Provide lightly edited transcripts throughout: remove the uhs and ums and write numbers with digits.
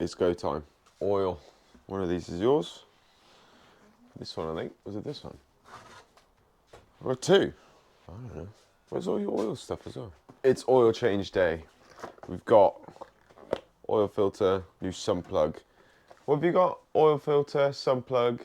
It's go time. Oil. One of these is yours. This one, I think. Was it this one? Or two? I don't know. Where's all your oil stuff as well? It's oil change day. We've got oil filter, new sump plug. What have you got? Oil filter, sump plug.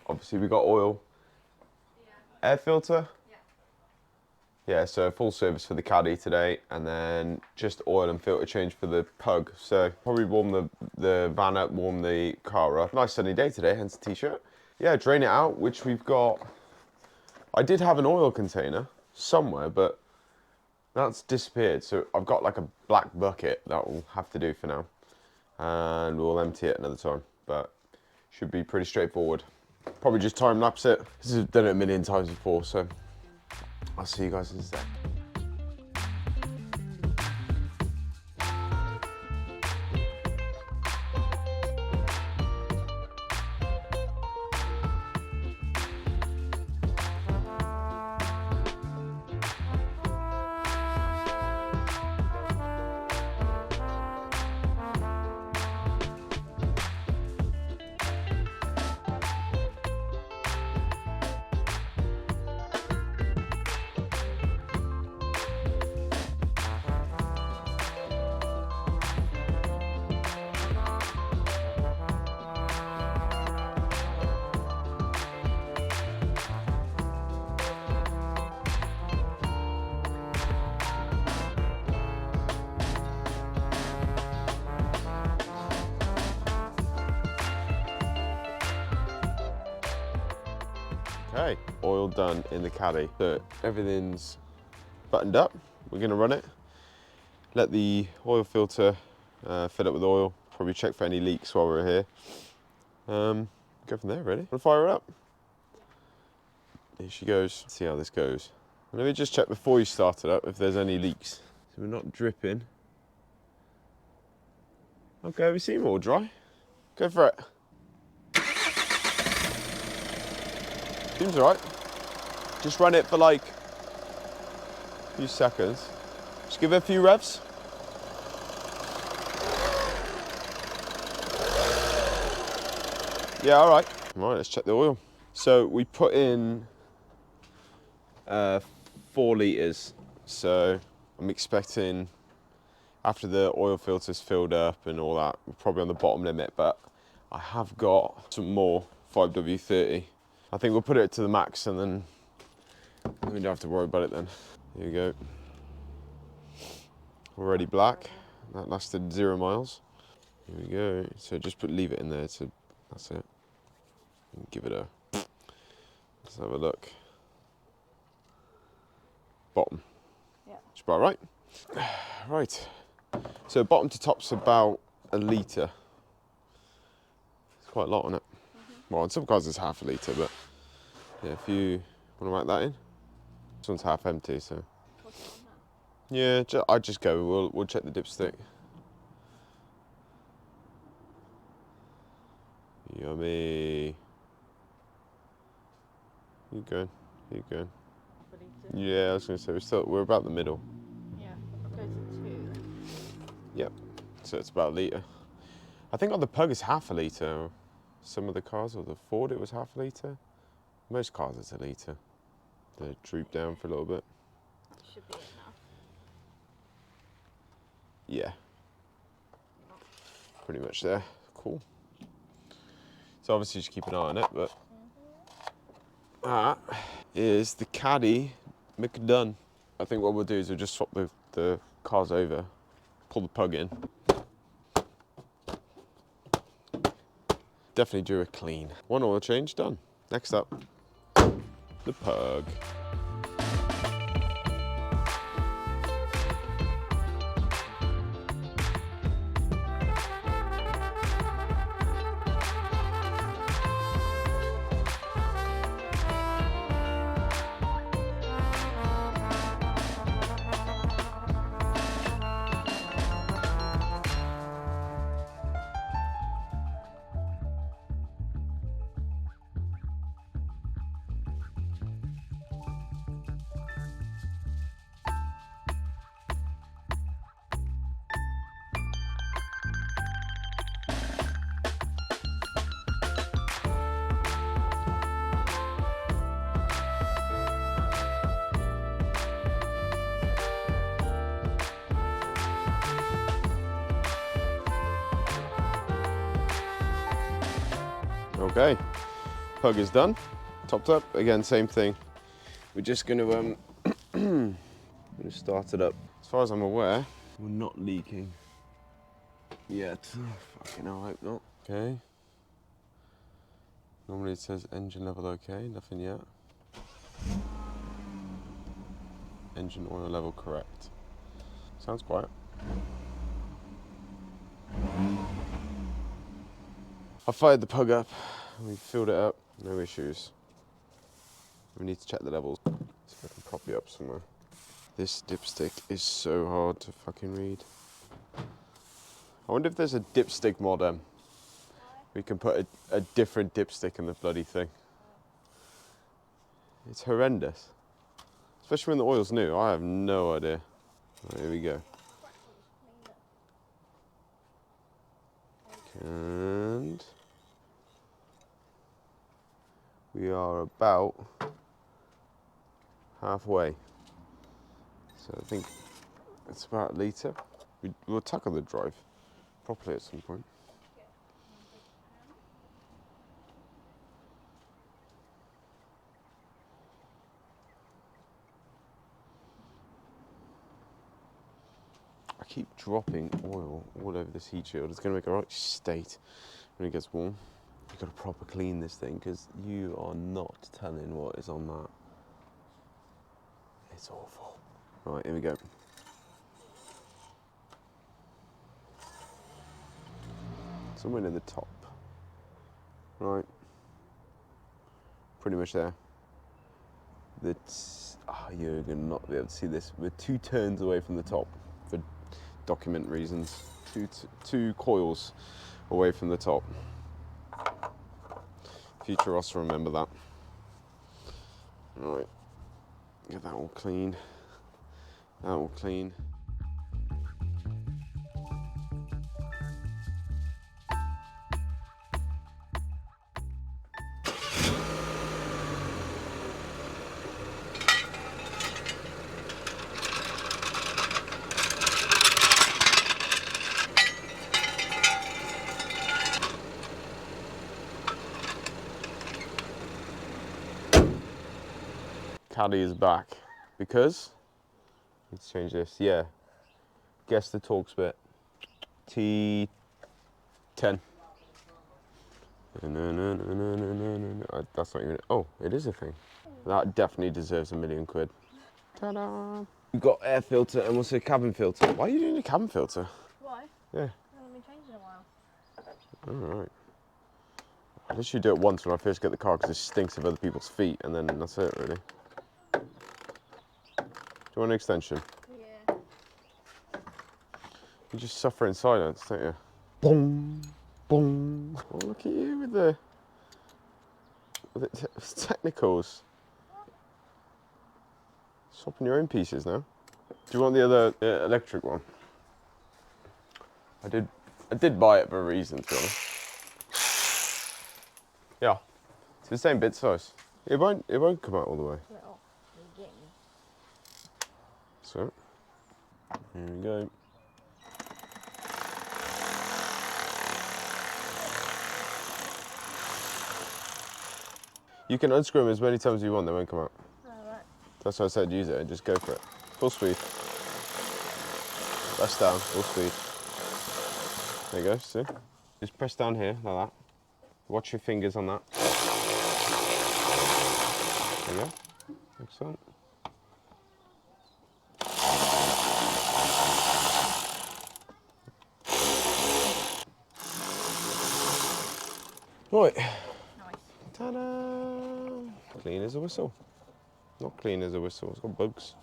Obviously we got oil. Yeah. Air filter? Yeah, so full service for the Caddy today, and then just oil and filter change for the Pug. So probably warm the van up, warm the car up. Nice sunny day today, hence the t-shirt. Yeah, drain it out, which we've got. I did have an oil container somewhere, but that's disappeared. So I've got like a black bucket that will have to do for now. And we'll empty it another time, but should be pretty straightforward. Probably just time lapse it. I've done it a million times before, so I'll see you guys in a sec. Okay, oil done in the Caddy. So everything's buttoned up. We're gonna run it. Let the oil filter fill up with oil. Probably check for any leaks while we're here. Go from there, really. Wanna fire it up? Here she goes. Let's see how this goes. And let me just check before you start it up if there's any leaks. So we're not dripping. Okay, we seem all dry. Go for it. Seems alright. Just run it for like a few seconds. Just give it a few revs. Yeah, alright. Alright, let's check the oil. So we put in 4 litres. So I'm expecting after the oil filter's filled up and all that, we're probably on the bottom limit, but I have got some more 5W30. I think we'll put it to the max and then we don't have to worry about it then. Here we go. Already black. That lasted 0 miles. Here we go. So just leave it in there. That's it. And give it a. Let's have a look. Bottom. Yeah. It's about right. Right. So bottom to top's about 1 litre. It's quite a lot on it. Well, in some cars it's half a litre, but yeah, if you want to whack that in. This one's half empty, so. What's it on now? Yeah, I'd just go. We'll check the dipstick. Yummy. Keep going. Keep going. Yeah, I was going to say we're about the middle. Yeah, I'll go to 2. Yep. So it's about 1 litre. I think on the Pug it's half a litre. Some of the cars, or the Ford, it was half a litre. Most cars it's 1 litre. They droop down for a little bit. Should be enough. Yeah. Pretty much there. Cool. So obviously just keep an eye on it, but that is the Caddy McDone. I think what we'll do is we'll just swap the cars over, pull the Pug in. Definitely do a clean. 1 oil change done. Next up, the Pug. Okay, plug is done, topped up. Again, same thing. We're just going to start it up. As far as I'm aware, we're not leaking yet. Fucking hell, I hope not. Okay. Normally it says engine level okay, nothing yet. Engine oil level correct. Sounds quiet. I fired the plug up, we filled it up, no issues. We need to check the levels. See if I can prop you up somewhere. This dipstick is so hard to fucking read. I wonder if there's a dipstick mod. We can put a different dipstick in the bloody thing. It's horrendous. Especially when the oil's new, I have no idea. Right, here we go. And we are about halfway. So I think it's about a litre. We'll tackle the drive properly at some point. I keep dropping oil all over this heat shield. It's going to make a right state when it gets warm. You've got to proper clean this thing because you are not telling what is on that. It's awful. Right, here we go. Somewhere near the top. Right. Pretty much there. You're going to not be able to see this. We're 2 turns away from the top for document reasons. Two coils away from the top. Future Ross will remember that. Right. Get that all clean. That all clean. Caddy is back because let's change this. Yeah, guess the torque bit. T10. No. That's not even. Oh, it is a thing. That definitely deserves £1 million. Ta-da! We've got air filter and what's a cabin filter. Why are you doing a cabin filter? Why? Yeah. I haven't been changed in a while. All right. I literally do it once when I first get the car because it stinks of other people's feet, and then that's it really. Do you want an extension? Yeah. You just suffer in silence, don't you? Boom, boom. Oh, look at you with the technicals. Swapping your own pieces now. Do you want the other electric one? I did buy it for a reason, to be honest. Yeah, it's the same bit size. It won't come out all the way. So, here we go. You can unscrew them as many times as you want, they won't come out. Alright. That's why I said use it and just go for it. Full speed. Press down, full speed. There you go, see? Just press down here, like that. Watch your fingers on that. There you go. Excellent. Right. Nice. Ta-da! Clean as a whistle. Not clean as a whistle, it's got bugs.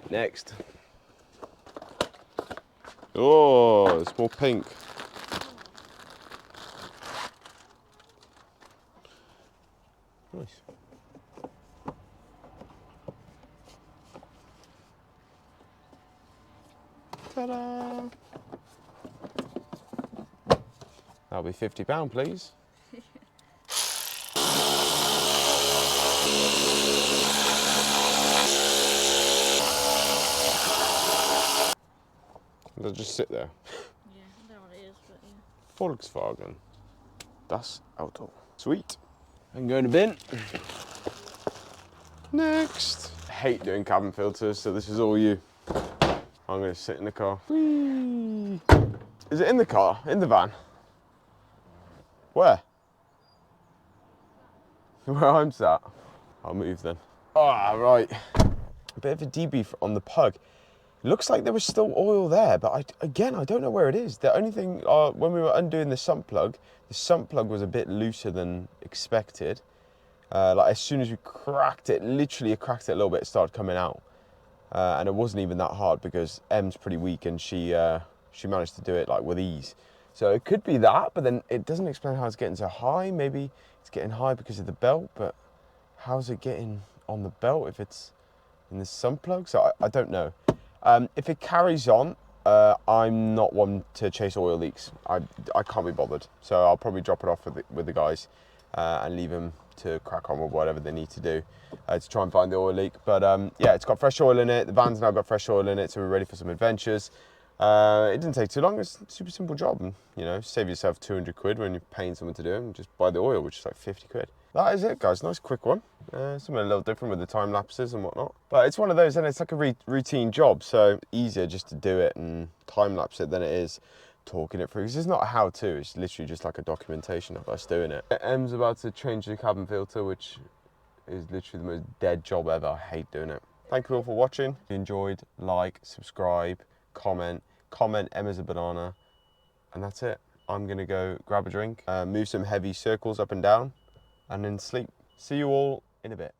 Next. Oh, it's more pink. Nice. Ta-da! That'll be £50, please. Does it just sit there? Yeah, I don't know what it is, but yeah. Volkswagen. Das Auto. Sweet. And go in the bin. Next. I hate doing cabin filters, so this is all you. I'm gonna sit in the car. Whee! Is it in the car? In the van? Where? Where I'm sat. I'll move then. Ah, right. A bit of a debrief on the Pug. Looks like there was still oil there, but I don't know where it is. The only thing, when we were undoing the sump plug was a bit looser than expected. Like as soon as we cracked it, literally cracked it a little bit, it started coming out. And it wasn't even that hard because Em's pretty weak and she managed to do it like with ease. So it could be that, but then it doesn't explain how it's getting so high. Maybe it's getting high because of the belt, but how's it getting on the belt if it's in the sump plug? So I don't know. If it carries on, I'm not one to chase oil leaks. I can't be bothered. So I'll probably drop it off with the guys and leave them to crack on with whatever they need to do to try and find the oil leak. But yeah, it's got fresh oil in it. The van's now got fresh oil in it, so we're ready for some adventures. It didn't take too long. It's a super simple job. And, you know, save yourself 200 quid when you're paying someone to do it and just buy the oil, which is like 50 quid. That is it, guys. Nice quick one. Something a little different with the time lapses and whatnot. But it's one of those, and it's like a routine job, so easier just to do it and time lapse it than it is talking it through. Because it's not a how-to, it's literally just like a documentation of us doing it. Em's about to change the cabin filter, which is literally the most dead job ever. I hate doing it. Thank you all for watching. If you enjoyed, like, subscribe, comment Emma's a banana, and that's it. I'm gonna go grab a drink, move some heavy circles up and down, and then sleep. See you all in a bit.